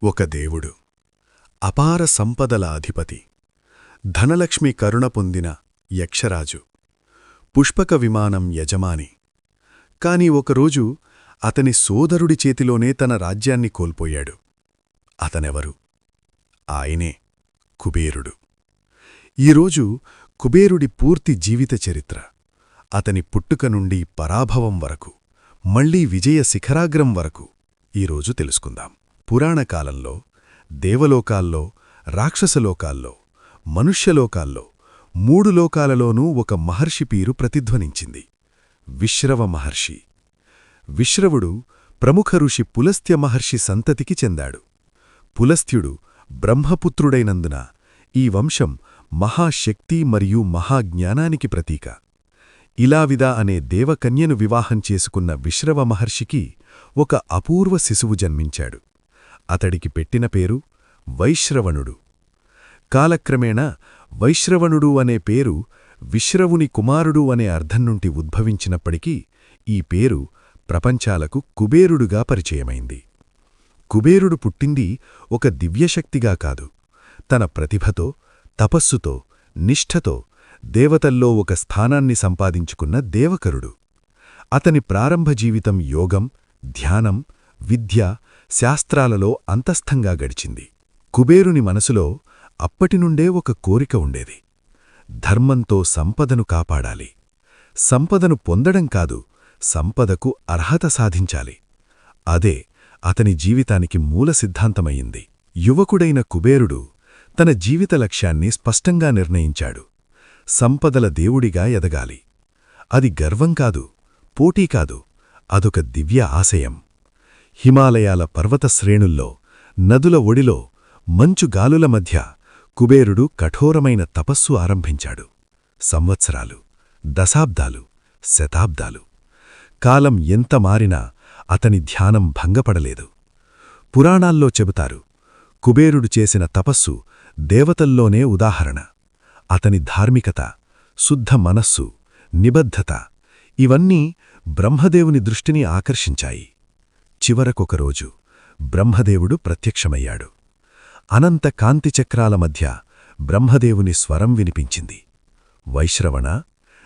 ఒక దేవుడు, అపార సంపదల అధిపతి, ధనలక్ష్మి కరుణ పొందిన యక్షరాజు, పుష్పక విమానం యజమాని. కాని ఒకరోజు అతని సోదరుడి చేతిలోనే తన రాజ్యాన్ని కోల్పోయాడు. అతనెవరు? ఆయనే కుబేరుడు. ఈరోజు కుబేరుడి పూర్తి జీవిత చరిత్ర, అతని పుట్టుక నుండి పరాభవం వరకు, మళ్లీ విజయ శిఖరాగ్రం వరకు ఈరోజు తెలుసుకుందాం. పురాణకాలంలో దేవలోకాల్లో, రాక్షసలోకాల్లో, మనుష్యలోకాల్లో, మూడు లోకాలలోనూ ఒక మహర్షి పేరు ప్రతిధ్వనించింది: విశ్రవ మహర్షి. విశ్రవుడు ప్రముఖ ఋషి పులస్త్య మహర్షి సంతతికి చెందాడు. పులస్త్యుడు బ్రహ్మపుత్రుడైనందున ఈ వంశం మహాశక్తి మరియు మహాజ్ఞానానికి ప్రతీక. ఇలావిద అనే దేవకన్యను వివాహం చేసుకున్న విశ్రవ మహర్షికి ఒక అపూర్వ శిశువు జన్మించాడు. అతడికి పెట్టిన పేరు వైశ్రవణుడు. కాలక్రమేణా వైశ్రవణుడు అనే పేరు విశ్రవుని కుమారుడు అనే అర్థం నుండి ఉద్భవించినప్పటికీ ఈ పేరు ప్రపంచాలకు కుబేరుడుగా పరిచయమైంది. కుబేరుడు పుట్టింది ఒక దివ్యశక్తిగా కాదు, తన ప్రతిభతో, తపస్సుతో, నిష్ఠతో దేవతల్లో ఒక స్థానాన్ని సంపాదించుకున్న దేవకరుడు. అతని ప్రారంభ జీవితం యోగం, ధ్యానం, విద్య, శాస్త్రాలలో అంతస్థంగా గడిచింది. కుబేరుని మనసులో అప్పటినుండే ఒక కోరిక ఉండేది: ధర్మంతో సంపదను కాపాడాలి. సంపదను పొందడం కాదు, సంపదకు అర్హత సాధించాలి. అదే అతని జీవితానికి మూల సిద్ధాంతమయ్యింది. యువకుడైన కుబేరుడు తన జీవిత లక్ష్యాన్ని స్పష్టంగా నిర్ణయించాడు: సంపదల దేవుడిగా ఎదగాలి. అది గర్వం కాదు, పోటీ కాదు, అదొక దివ్య ఆశయం. హిమాలయాల పర్వత శ్రేణుల్లో, నదుల ఒడిలో, మంచు గాలుల మధ్య కుబేరుడు కఠోరమైన తపస్సు ఆరంభించాడు. సంవత్సరాలు, దశాబ్దాలు, శతాబ్దాలు. కాలం ఎంత మారినా అతని ధ్యానం భంగపడలేదు. పురాణాల్లో చెబుతారు, కుబేరుడు చేసిన తపస్సు దేవతల్లోనే ఉదాహరణ. అతని ధార్మికత, శుద్ధ మనస్సు, నిబద్ధత ఇవన్నీ బ్రహ్మదేవుని దృష్టిని ఆకర్షించాయి. చివరకొకరోజు బ్రహ్మదేవుడు ప్రత్యక్షమయ్యాడు. అనంత కాంతిచక్రాల మధ్య బ్రహ్మదేవుని స్వరం వినిపించింది: వైశ్రవణ,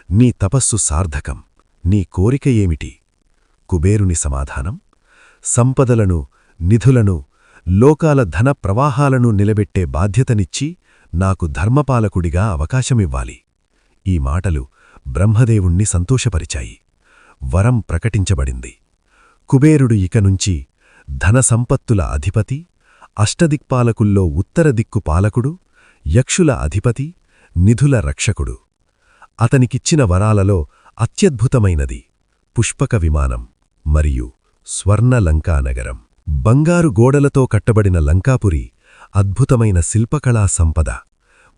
నీ తపస్సు సార్థకం. నీ కోరిక ఏమిటి? కుబేరుని సమాధానం: సంపదలను, నిధులను, లోకాల ధన ప్రవాహాలను నిలబెట్టే బాధ్యతనిచ్చి నాకు ధర్మపాలకుడిగా అవకాశమివ్వాలి. ఈ మాటలు బ్రహ్మదేవుణ్ణి సంతోషపరిచాయి. వరం ప్రకటించబడింది: కుబేరుడు ఇకనుంచి ధనసంపత్తుల అధిపతి, అష్టదిక్పాలకుల్లో ఉత్తర దిక్కు పాలకుడు, యక్షుల అధిపతి, నిధుల రక్షకుడు. అతనికిచ్చిన వరాలలో అత్యద్భుతమైనది పుష్పక విమానం మరియు స్వర్ణ లంకానగరం. బంగారు గోడలతో కట్టబడిన లంకాపురి అద్భుతమైన శిల్పకళా సంపద.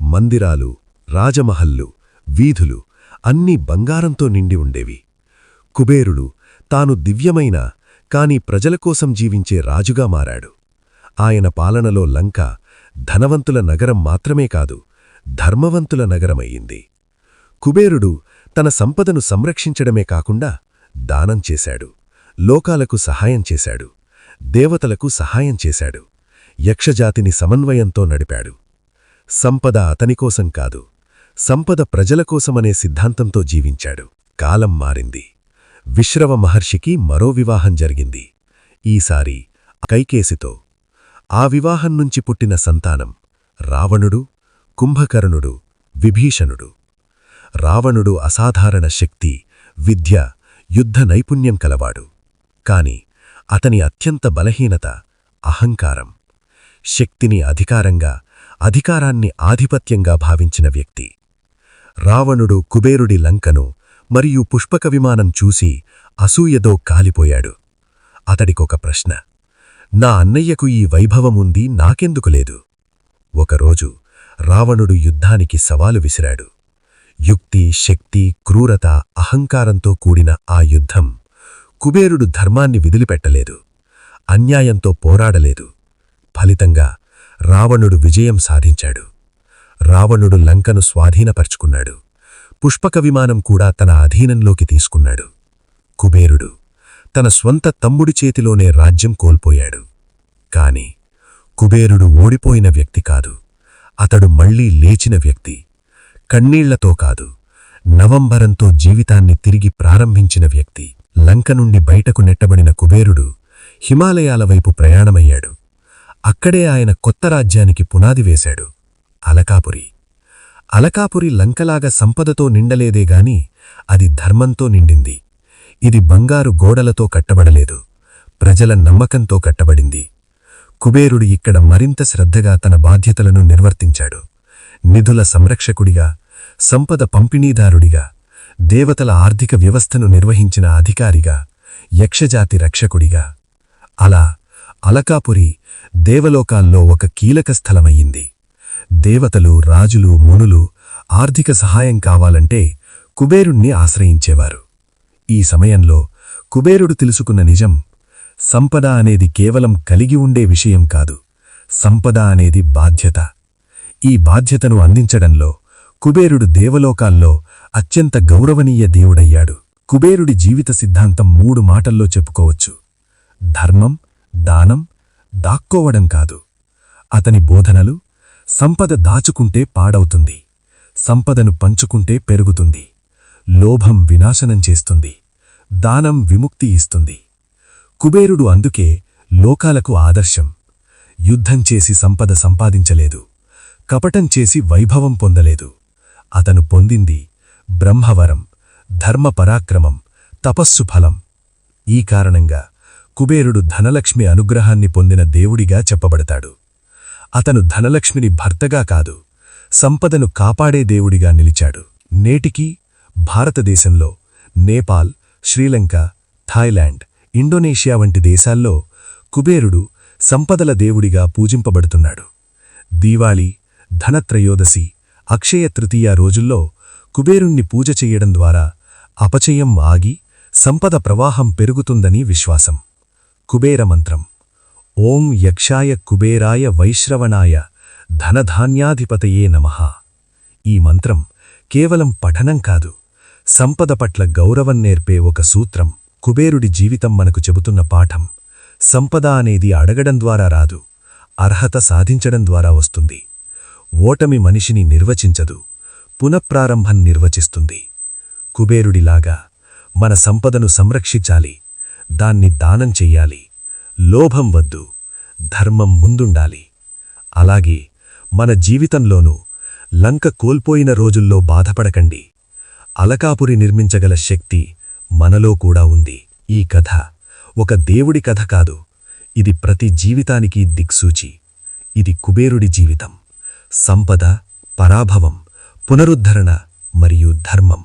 మందిరాలు, రాజమహల్లు, వీధులు అన్నీ బంగారంతో నిండి ఉండేవి. కుబేరుడు తాను దివ్యమైన కాని ప్రజలకోసం జీవించే రాజుగా మారాడు. ఆయన పాలనలో లంక ధనవంతుల నగరం మాత్రమే కాదు, ధర్మవంతుల నగరమయ్యింది. కుబేరుడు తన సంపదను సంరక్షించడమే కాకుండా దానం చేశాడు, లోకాలకు సహాయం చేశాడు, దేవతలకు సహాయం చేశాడు, యక్షజాతిని సమన్వయంతో నడిపాడు. సంపద అతనికోసం కాదు, సంపద ప్రజలకోసమనే సిద్ధాంతంతో జీవించాడు. కాలం మారింది. విశ్రవ మహర్షికి మరో వివాహం జరిగింది. ఈసారి కైకేసితో. ఆ వివాహం నుంచి పుట్టిన సంతానం రావణుడు, కుంభకర్ణుడు, విభీషణుడు. రావణుడు అసాధారణ శక్తి, విద్య, యుద్ధ నైపుణ్యం కలవాడు. కాని అతని అత్యంత బలహీనత అహంకారం. శక్తిని అధికారంగా, అధికారాన్ని ఆధిపత్యంగా భావించిన వ్యక్తి. రావణుడు కుబేరుడి లంకను మరియు పుష్పక విమానం చూసి అసూయతో కాలిపోయాడు. అతడికొక ప్రశ్న: నా అన్నయ్యకు ఈ వైభవముంది, నాకెందుకు లేదు? ఒకరోజు రావణుడు యుద్ధానికి సవాలు విసిరాడు. యుక్తి, శక్తి, క్రూరత, అహంకారంతో కూడిన ఆ యుద్ధం. కుబేరుడు ధర్మాన్ని విదిలిపెట్టలేదు, అన్యాయంతో పోరాడలేదు. ఫలితంగా రావణుడు విజయం సాధించాడు. రావణుడు లంకను స్వాధీనపరుచుకున్నాడు. పుష్పక విమానం కూడా తన అధీనంలోకి తీసుకున్నాడు. కుబేరుడు తన స్వంత తమ్ముడి చేతిలోనే రాజ్యం కోల్పోయాడు. కాని కుబేరుడు ఓడిపోయిన వ్యక్తి కాదు, అతడు మళ్లీ లేచిన వ్యక్తి. కన్నీళ్లతో కాదు, నవంబరంతో జీవితాన్ని తిరిగి ప్రారంభించిన వ్యక్తి. లంక నుండి బయటకు నెట్టబడిన కుబేరుడు హిమాలయాల వైపు ప్రయాణమయ్యాడు. అక్కడే ఆయన కొత్త రాజ్యానికి పునాది వేశాడు, అలకాపురి. అలకాపురి లంకలాగా సంపదతో నిండలేదేగాని అది ధర్మంతో నిండింది. ఇది బంగారు గోడలతో కట్టబడలేదు, ప్రజల నమ్మకంతో కట్టబడింది. కుబేరుడు ఇక్కడ మరింత శ్రద్ధగా తన బాధ్యతలను నిర్వర్తించాడు. నిధుల సంరక్షకుడిగా, సంపద పంపిణీదారుడిగా, దేవతల ఆర్థిక వ్యవస్థను నిర్వహించిన అధికారిగా, యక్షజాతి రక్షకుడిగా. అలా అలకాపురి దేవలోకాల్లో ఒక కీలక స్థలమయ్యింది. దేవతలు, రాజులు, మునులు ఆర్థిక సహాయం కావాలంటే కుబేరుణ్ణి ఆశ్రయించేవారు. ఈ సమయంలో కుబేరుడు తెలుసుకున్న నిజం: సంపద అనేది కేవలం కలిగి ఉండే విషయం కాదు, సంపద అనేది బాధ్యత. ఈ బాధ్యతను అందించడంలో కుబేరుడు దేవలోకాల్లో అత్యంత గౌరవనీయ దేవుడయ్యాడు. కుబేరుడి జీవిత సిద్ధాంతం 3 మాటల్లో చెప్పుకోవచ్చు: ధర్మం, దానం, దాక్కోవడం కాదు. అతని బోధనలు: సంపద దాచుకుంటే పాడవుతుంది, సంపదను పంచుకుంటే పెరుగుతుంది. లోభం వినాశనం చేస్తుంది, దానం విముక్తి ఇస్తుంది. కుబేరుడు అందుకే లోకాలకు ఆదర్శం. యుద్ధం చేసి సంపద సంపాదించలేదు, కపటం చేసి వైభవం పొందలేదు. అతను పొందింది బ్రహ్మవరం, ధర్మపరాక్రమం, తపస్సు ఫలం. ఈ కారణంగా కుబేరుడు ధనలక్ష్మి అనుగ్రహాన్ని పొందిన దేవుడిగా చెప్పబడతాడు. అతను ధనలక్ష్మిని భర్తగా కాదు, సంపదను కాపాడే దేవుడిగా నిలిచాడు. నేటికీ భారతదేశంలో నేపాల్, శ్రీలంక, థాయిలాండ్, ఇండోనేషియా వంటి దేశాల్లో కుబేరుడు సంపదల దేవుడిగా పూజింపబడుతున్నాడు. దీవాళీ, ధనత్రయోదశి, అక్షయ తృతీయ రోజుల్లో కుబేరుణ్ణి పూజ చెయ్యడం ద్వారా అపచయం ఆగి సంపద ప్రవాహం పెరుగుతుందని విశ్వాసం. కుబేర మంత్రం: ఓం యక్షాయ కుబేరాయ వైశ్రవణాయ ధనధాన్యాధిపతయే నమః. ఈ మంత్రం కేవలం పఠనం కాదు, సంపద పట్ల గౌరవం నేర్పే ఒక సూత్రం. కుబేరుడి జీవితం మనకు చెబుతున్న పాఠం: సంపద అనేది అడగడం ద్వారా రాదు, అర్హత సాధించడం ద్వారా వస్తుంది. ఓటమి మనిషిని నిర్వచించదు, పునఃప్రారంభం నిర్వచిస్తుంది. కుబేరుడిలాగా మన సంపదను సంరక్షించాలి, దాన్ని దానం చెయ్యాలి. లోభం వద్దు, ధర్మం ముందుండాలి. అలాగే మన జీవితంలోనూ లంక కోల్పోయిన రోజుల్లో బాధపడకండి. అలకాపురి నిర్మించగల శక్తి మనలో కూడా ఉంది. ఈ కథ ఒక దేవుడి కథ కాదు, ఇది ప్రతి జీవితానికి దిక్సూచి. ఇది కుబేరుడి జీవితం: సంపద, పరాభవం, పునరుద్ధరణ మరియు ధర్మం.